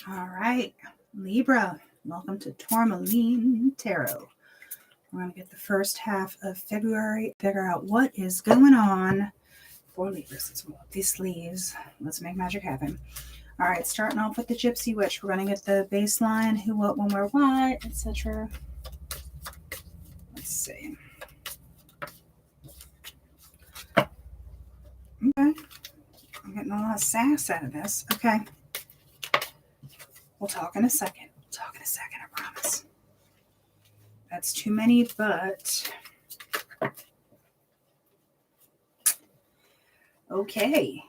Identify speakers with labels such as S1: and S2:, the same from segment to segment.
S1: All right, Libra, welcome to Tourmaline Tarot. We're going to get the first half of February, figure out what is going on for Libras. Let's roll up these sleeves. Let's make magic happen. All right, starting off with the Gypsy Witch. We're going to get the baseline, who, what, when, where, why, etc. Let's see. Okay. I'm getting a lot of sass out of this. Okay. We'll talk in a second. I promise. That's too many, but okay.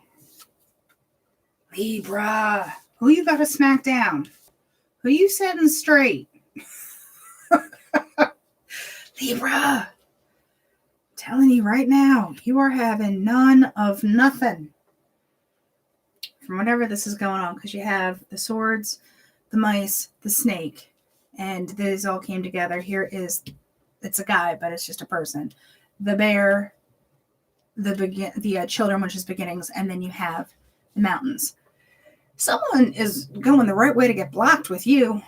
S1: Libra, who you got to smack down? Who you setting straight? Libra, I'm telling you right now, you are having none of nothing from whatever this is going on, because you have the swords, the mice, the snake, and these all came together. Here is, it's a guy, but it's just a person. The bear, the children, which is beginnings, and then you have the mountains. Someone is going the right way to get blocked with you,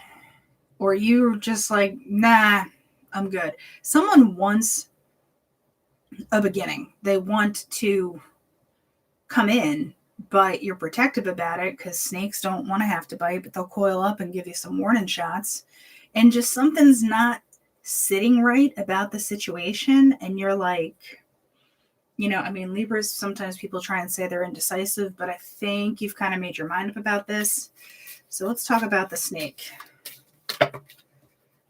S1: or you're just like, nah, I'm good. Someone wants a beginning. They want to come in, but you're protective about it because snakes don't want to have to bite, but they'll coil up and give you some warning shots. And just something's not sitting right about the situation. And you're like, Libras, sometimes people try and say they're indecisive, but I think you've kind of made your mind up about this. So let's talk about the snake.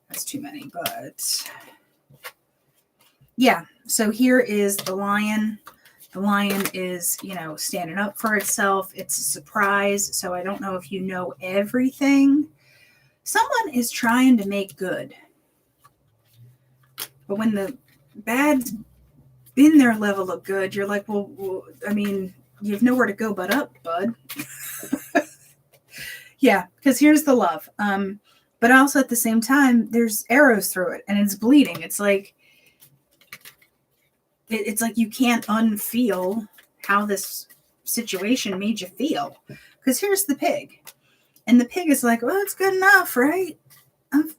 S1: That's too many, but yeah. So here is the lion. The lion is, standing up for itself. It's a surprise. So I don't know if you know everything. Someone is trying to make good. But when the bad's in their level of good, you're like, well, you have nowhere to go but up, bud. Yeah, because here's the love. But also at the same time, there's arrows through it and it's bleeding. It's like you can't unfeel how this situation made you feel. Because here's the pig. And the pig is like, well, it's good enough, right?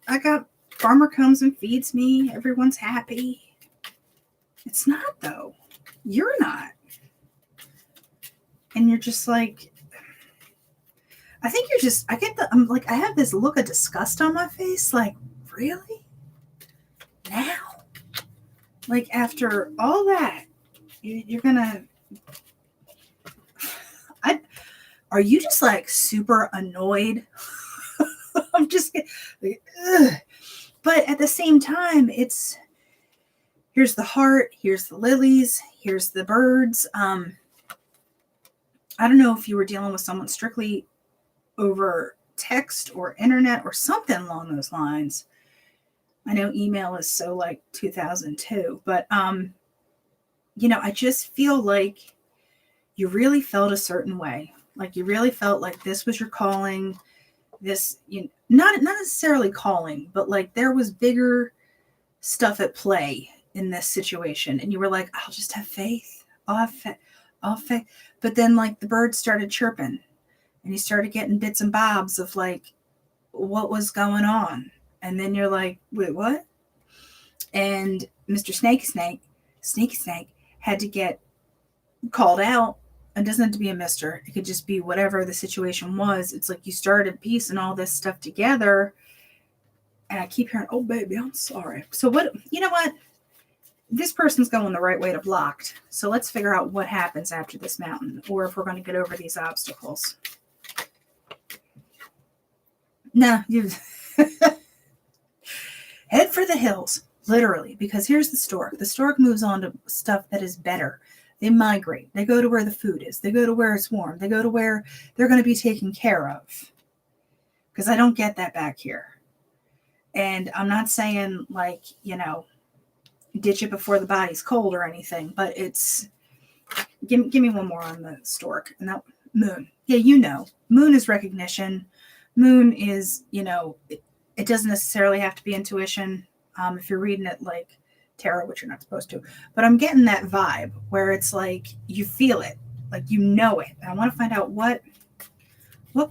S1: I got farmer comes and feeds me. Everyone's happy. It's not, though. You're not. And you're just like, I think you're just, I have this look of disgust on my face. Like, really? Now? Like, after all that, you're gonna, are you just like super annoyed? I'm just like, ugh. But at the same time, here's the heart, here's the lilies, here's the birds. I don't know if you were dealing with someone strictly over text or internet or something along those lines. I know email is so like 2002, but I just feel like you really felt a certain way. Like you really felt like this was your calling. This, not necessarily calling, but like there was bigger stuff at play in this situation. And you were like, I'll just have faith. I'll have faith. But then like the birds started chirping and you started getting bits and bobs of like what was going on. And then you're like, wait, what? And Mr. Snake had to get called out. It doesn't have to be a mister. It could just be whatever the situation was. It's like you started piecing all this stuff together. And I keep hearing, oh, baby, I'm sorry. So what, this person's going the right way to blocked. So let's figure out what happens after this mountain, or if we're going to get over these obstacles. No, you head for the hills, literally, because here's the stork. The stork moves on to stuff that is better. They migrate. They go to where the food is. They go to where it's warm. They go to where they're going to be taken care of. Because I don't get that back here. And I'm not saying like, ditch it before the body's cold or anything, but it's, give me one more on the stork. And that moon. Yeah, moon is recognition. Moon is, it doesn't necessarily have to be intuition. If you're reading it like tarot, which you're not supposed to, but I'm getting that vibe where it's like, you feel it, like, it. And I want to find out what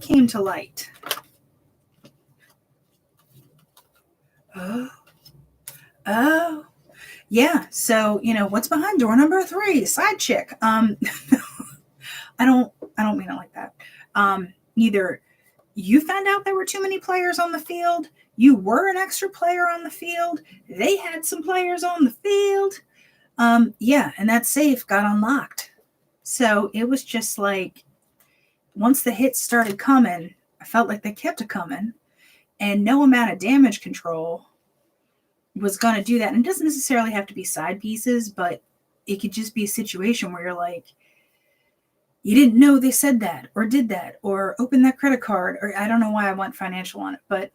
S1: came to light. Oh, yeah. So, what's behind door number 3? Side chick. I don't mean it like that. Either you found out there were too many players on the field, you were an extra player on the field, they had some players on the field. Yeah, and that safe got unlocked. So it was just like, once the hits started coming, I felt like they kept it coming, and no amount of damage control was going to do that. And it doesn't necessarily have to be side pieces, but it could just be a situation where you're like, you didn't know they said that or did that or opened that credit card, or I don't know why I went financial on it, but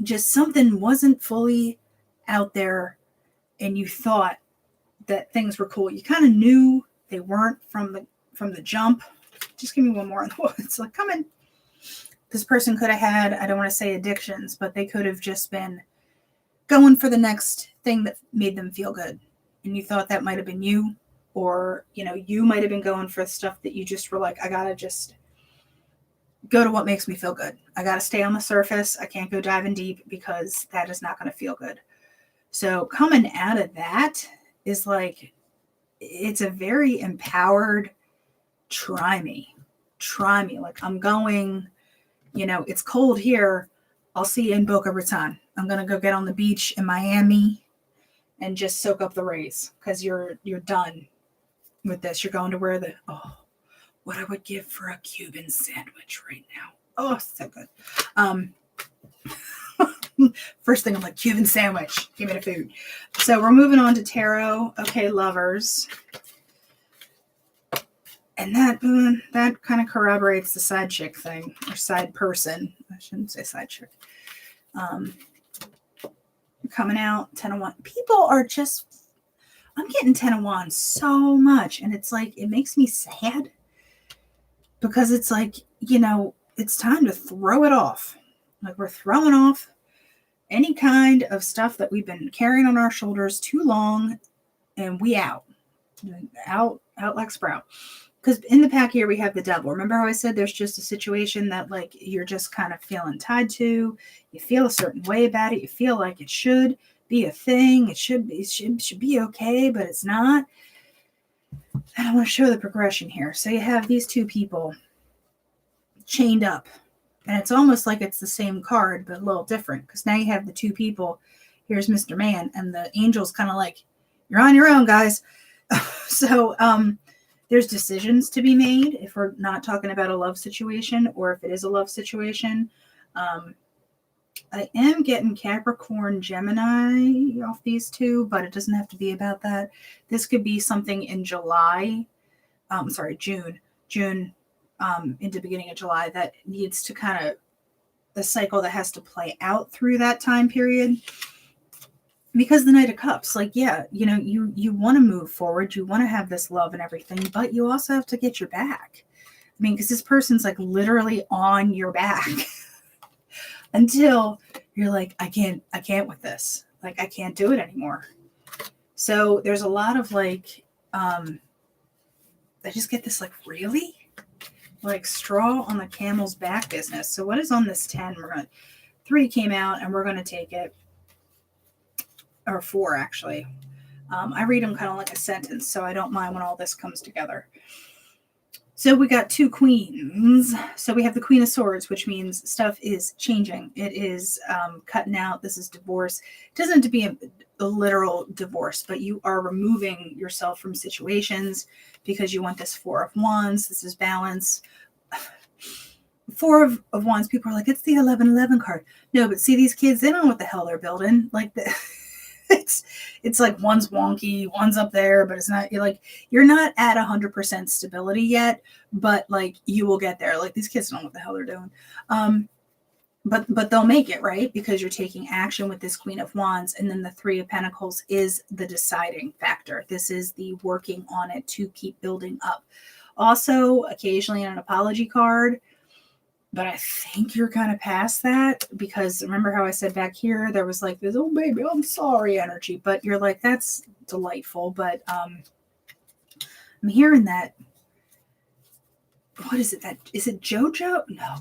S1: just something wasn't fully out there and you thought that things were cool. You kind of knew they weren't from the jump. Just give me one more on the woods. Like, come in. This person could have had, I don't want to say addictions, but they could have just been going for the next thing that made them feel good. And you thought that might have been you, or, you might have been going for stuff that you just were like, I got to just go to what makes me feel good. I got to stay on the surface. I can't go diving deep because that is not going to feel good. So coming out of that is like, it's a very empowered, try me. Like, I'm going, it's cold here. I'll see you in Boca Raton. I'm going to go get on the beach in Miami and just soak up the rays, because you're done with this. You're going to where what I would give for a Cuban sandwich right now. Oh, so good. First thing, I'm like, Cuban sandwich. Give me the food. So we're moving on to tarot. Okay, lovers. And that kind of corroborates the side chick thing, or side person. I shouldn't say side chick. Coming out, 10 of Wands. People are just, I'm getting 10 of Wands so much. And it's like, it makes me sad, because it's like, it's time to throw it off. Like, we're throwing off any kind of stuff that we've been carrying on our shoulders too long, and we out like Sprout. Because in the pack here, we have the Devil. Remember how I said there's just a situation that, like, you're just kind of feeling tied to. You feel a certain way about it. You feel like it should be a thing. It should be okay, but it's not. And I want to show the progression here. So you have these two people chained up. And it's almost like it's the same card, but a little different. Because now you have the two people. Here's Mr. Man. And the angel's kind of like, you're on your own, guys. So, there's decisions to be made if we're not talking about a love situation, or if it is a love situation. I am getting Capricorn, Gemini off these two, but it doesn't have to be about that. This could be something in June, into beginning of July, that needs to kind of, the cycle that has to play out through that time period. Because the Knight of Cups, like, yeah, you want to move forward. You want to have this love and everything, but you also have to get your back. I mean, because this person's like literally on your back until you're like, I can't with this. Like, I can't do it anymore. So there's a lot of like, I just get this like, really? Like, straw on the camel's back business. So what is on this 10? 3 came out, and we're going to take it. Or 4, actually. I read them kind of like a sentence, so I don't mind when all this comes together. So we got 2 queens. So we have the Queen of Swords, which means stuff is changing. It is cutting out. This is divorce. It doesn't have to be a literal divorce, but you are removing yourself from situations because you want this 4 of Wands. This is balance. 4 of Wands, people are like, it's the 11-11 card. No, but see, these kids, they don't know what the hell they're building. Like, it's like one's wonky, one's up there, but it's not, you're not at 100% stability yet, but like, you will get there. Like, these kids don't know what the hell they're doing. But they'll make it, right? Because you're taking action with this Queen of Wands. And then the 3 of Pentacles is the deciding factor. This is the working on it to keep building up. Also, occasionally an apology card. But I think you're kind of past that, because remember how I said back here, there was like this, oh baby, I'm sorry energy. But you're like, that's delightful. But I'm hearing that. What is it? Is it JoJo? No.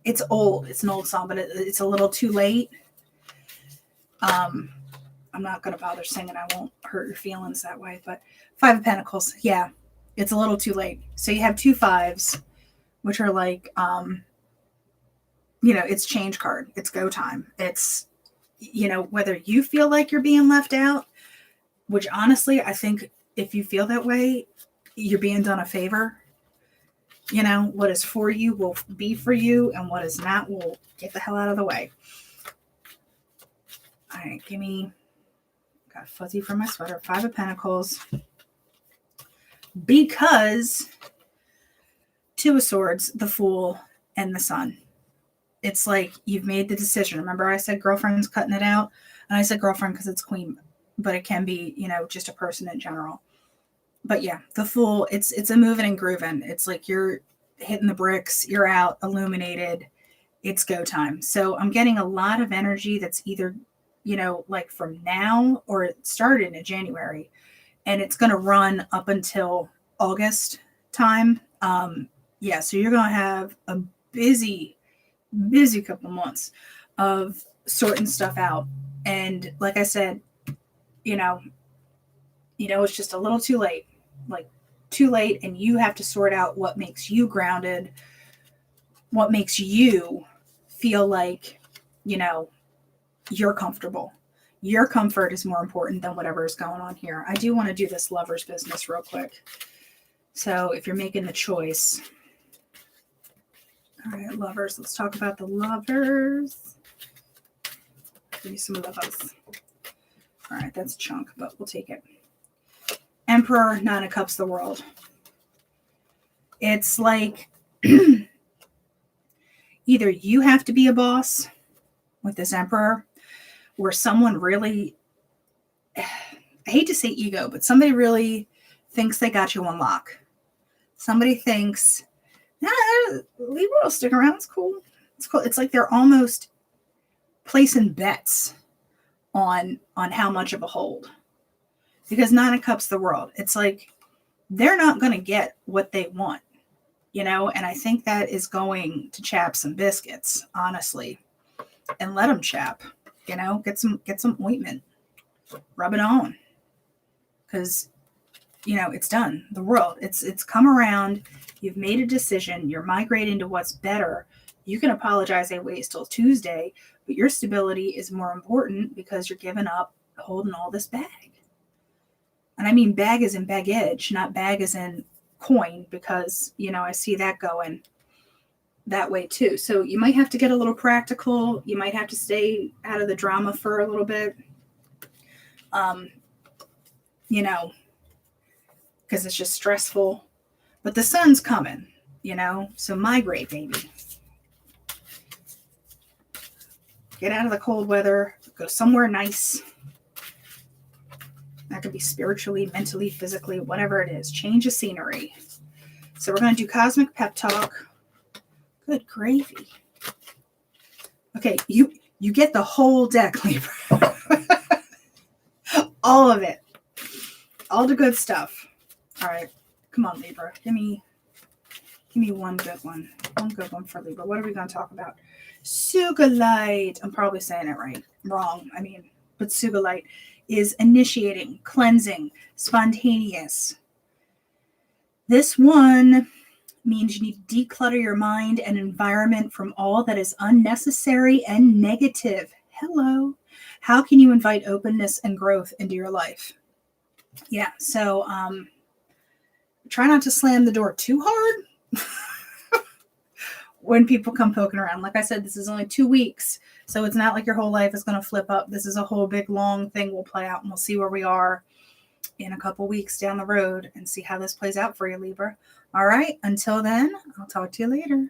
S1: It's old. It's an old song, but it's a little too late. I'm not going to bother singing. I won't hurt your feelings that way. But 5 of Pentacles, yeah, it's a little too late. So you have 2 5s, which are like, it's change card. It's go time. It's, whether you feel like you're being left out, which honestly, I think if you feel that way, you're being done a favor. What is for you will be for you, and what is not will get the hell out of the way. All right, got fuzzy from my sweater, 5 of Pentacles. Because 2 of Swords, the Fool, and the Sun. It's like you've made the decision. Remember I said girlfriend's cutting it out? And I said girlfriend because it's queen, but it can be, just a person in general. But yeah, the Fool, it's a moving and grooving. It's like you're hitting the bricks, you're out, illuminated, it's go time. So I'm getting a lot of energy that's either, like from now, or it started in January, and it's going to run up until August time. Yeah, so you're going to have a busy couple months of sorting stuff out. And like I said, it's just a little too late. Like too late, and you have to sort out what makes you grounded, what makes you feel like, you're comfortable. Your comfort is more important than whatever is going on here. I do want to do this Lover's business real quick. So if you're making the choice. All right, Lovers. Let's talk about the Lovers. Give me some of those. All right, that's a chunk, but we'll take it. Emperor, 9 of Cups, the World. It's like either you have to be a boss with this Emperor, or someone really, I hate to say ego, but somebody really thinks they got you on lock. Somebody thinks, Libra will stick around. It's cool. It's cool. It's like they're almost placing bets on how much of a hold. Because 9 of Cups, the World. It's like they're not going to get what they want, and I think that is going to chap some biscuits, honestly, and let them chap, get some ointment, rub it on, because, it's done. The World, it's come around. You've made a decision. You're migrating to what's better. You can apologize and wait till Tuesday, but your stability is more important because you're giving up holding all this bag. And I mean bag as in baggage, not bag as in coin, because, I see that going that way too. So you might have to get a little practical. You might have to stay out of the drama for a little bit, because it's just stressful. But the sun's coming, so migrate, baby. Get out of the cold weather, go somewhere nice. That could be spiritually, mentally, physically, whatever it is. Change of scenery. So we're going to do Cosmic Pep Talk. Good gravy. Okay, you get the whole deck, Libra. All of it. All the good stuff. All right. Come on, Libra. Give me one good one. One good one for Libra. What are we going to talk about? Sugilite. I'm probably saying it wrong. But Sugilite is initiating, cleansing, spontaneous. This one means you need to declutter your mind and environment from all that is unnecessary and negative. Hello. How can you invite openness and growth into your life? Yeah, so try not to slam the door too hard when people come poking around. Like I said, this is only 2 weeks. So it's not like your whole life is going to flip up. This is a whole big long thing we'll play out, and we'll see where we are in a couple weeks down the road and see how this plays out for you, Libra. All right. Until then, I'll talk to you later.